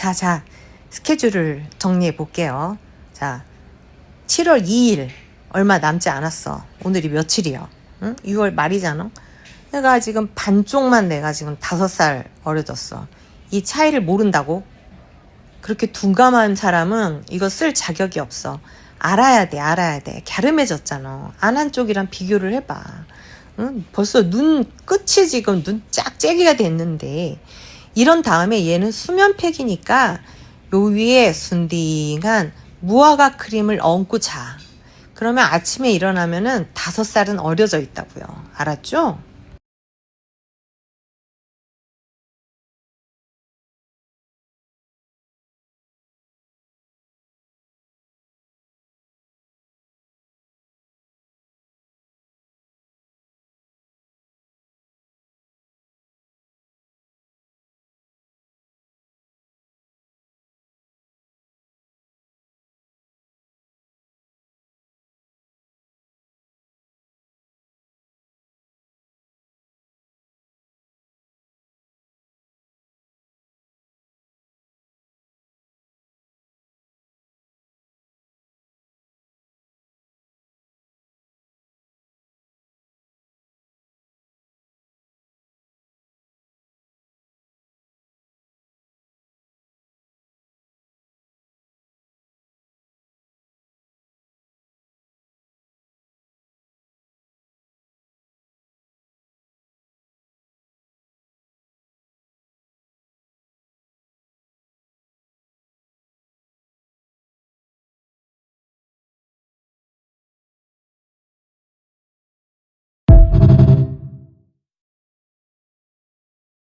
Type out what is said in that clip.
자, 스케줄을 정리해 볼게요. 자, 7월 2일 얼마 남지 않았어. 오늘이 며칠이야? 응? 6월 말이잖아. 내가 지금 반쪽만 내가 지금 5살 어려졌어. 이 차이를 모른다고? 그렇게 둔감한 사람은 이거 쓸 자격이 없어. 알아야 돼. 갸름해졌잖아. 안 한 쪽이랑 비교를 해봐. 응? 벌써 눈 끝이 지금 눈 짝짝이가 됐는데, 이런 다음에 얘는 수면팩이니까 요 위에 순딩한 무화과 크림을 얹고 자. 그러면 아침에 일어나면은 5살은 어려져 있다고요. 알았죠?